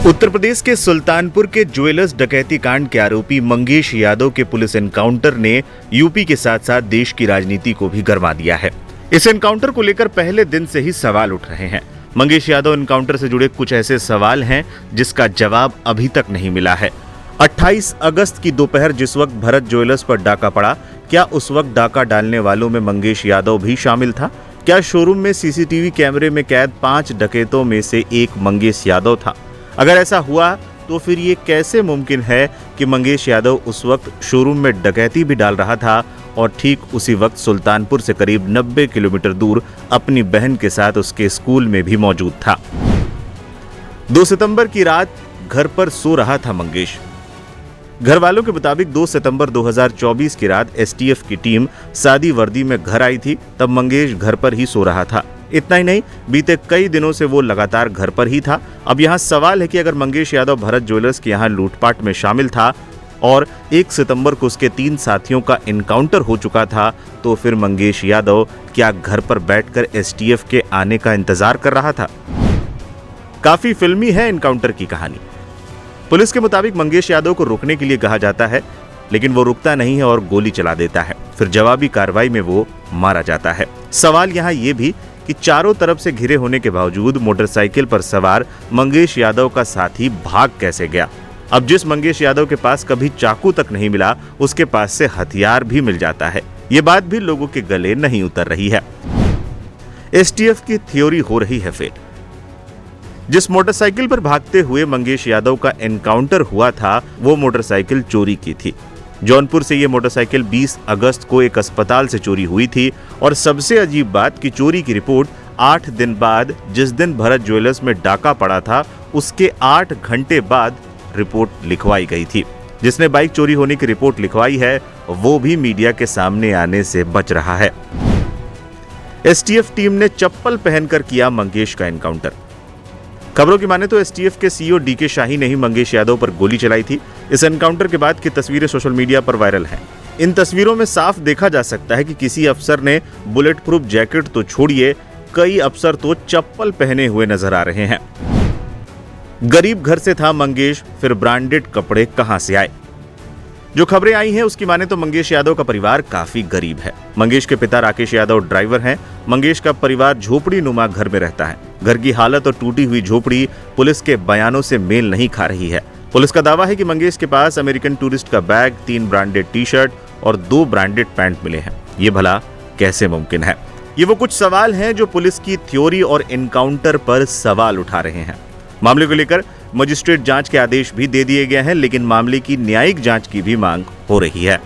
उत्तर प्रदेश के सुल्तानपुर के ज्वेलर्स डकैती कांड के आरोपी मंगेश यादव के पुलिस एनकाउंटर ने यूपी के साथ साथ देश की राजनीति को भी गरमा दिया है। इस एनकाउंटर को लेकर पहले दिन से ही सवाल उठ रहे हैं। मंगेश यादव एनकाउंटर से जुड़े कुछ ऐसे सवाल हैं जिसका जवाब अभी तक नहीं मिला है। 28 अगस्त की दोपहर जिस वक्त भरत ज्वेलर्स पर डाका पड़ा, क्या उस वक्त डाका डालने वालों में मंगेश यादव भी शामिल था? क्या शोरूम में सीसीटीवी कैमरे में कैद 5 डकैतों में से एक मंगेश यादव था? अगर ऐसा हुआ तो फिर ये कैसे मुमकिन है कि मंगेश यादव उस वक्त शोरूम में डकैती भी डाल रहा था और ठीक उसी वक्त सुल्तानपुर से करीब 90 किलोमीटर दूर अपनी बहन के साथ उसके स्कूल में भी मौजूद था। 2 सितंबर की रात घर पर सो रहा था मंगेश। घर वालों के मुताबिक 2 सितंबर 2024 की रात एसटीएफ की टीम सादी वर्दी में घर आई थी, तब मंगेश घर पर ही सो रहा था। इतना ही नहीं, बीते कई दिनों से वो लगातार घर पर ही था। अब यहाँ सवाल है कि अगर मंगेश यादव भरत ज्वेलर्स के यहाँ लूटपाट में शामिल था और 1 सितंबर को उसके 3 साथियों का एनकाउंटर हो चुका था, तो फिर मंगेश यादव क्या घर पर बैठकर एसटीएफ के आने का इंतजार कर रहा था? काफी फिल्मी है एनकाउंटर की कहानी। पुलिस के मुताबिक मंगेश यादव को रुकने के लिए कहा जाता है, लेकिन वो रुकता नहीं है और गोली चला देता है। फिर जवाबी कार्रवाई में वो मारा जाता है। सवाल यहाँ ये भी कि चारों तरफ से घिरे होने के बावजूद मोटरसाइकिल पर सवार मंगेश यादव का साथी भाग कैसे गया? अब जिस मंगेश यादव के पास कभी चाकू तक नहीं मिला, उसके पास से हथियार भी मिल जाता है। ये बात भी लोगों के गले नहीं उतर रही है। एसटीएफ की थ्योरी हो रही है फेल। जिस मोटरसाइकिल पर भागते हुए मंगेश यादव का एनकाउंटर हुआ था, वो मोटरसाइकिल चोरी की थी। जौनपुर से ये मोटरसाइकिल 20 अगस्त को एक अस्पताल से चोरी हुई थी और सबसे अजीब बात कि चोरी की रिपोर्ट 8 दिन बाद, जिस दिन भरत ज्वेलर्स में डाका पड़ा था, उसके 8 घंटे बाद रिपोर्ट लिखवाई गई थी। जिसने बाइक चोरी होने की रिपोर्ट लिखवाई है, वो भी मीडिया के सामने आने से बच रहा है। एसटीएफ टीम ने चप्पल पहनकर किया मंगेश का एनकाउंटर। खबरों की माने तो एसटीएफ के सीईओ डीके शाही ने ही मंगेश यादव पर गोली चलाई थी। इस एनकाउंटर के बाद की तस्वीरें सोशल मीडिया पर वायरल हैं। इन तस्वीरों में साफ देखा जा सकता है कि किसी अफसर ने बुलेट प्रूफ जैकेट तो छोड़िए, कई अफसर तो चप्पल पहने हुए नजर आ रहे हैं। गरीब घर से था मंगेश, फिर ब्रांडेड कपड़े कहां से आए? जो खबरें आई हैं उसकी माने तो मंगेश यादव का परिवार काफी गरीब है। मंगेश के पिता राकेश यादव ड्राइवर हैं। मंगेश का परिवार झोपड़ी नुमा घर में रहता है। घर की हालत और टूटी हुई झोपड़ी पुलिस के बयानों से मेल नहीं खा रही है। पुलिस का दावा है कि मंगेश के पास अमेरिकन टूरिस्ट का बैग, 3 ब्रांडेड टी-शर्ट और 2 ब्रांडेड पैंट मिले हैं। ये भला कैसे मुमकिन है? ये वो कुछ सवाल हैं जो पुलिस की थ्योरी और एनकाउंटर पर सवाल उठा रहे हैं। मामले को लेकर मजिस्ट्रेट जांच के आदेश भी दे दिए गए हैं, लेकिन मामले की न्यायिक जांच की भी मांग हो रही है।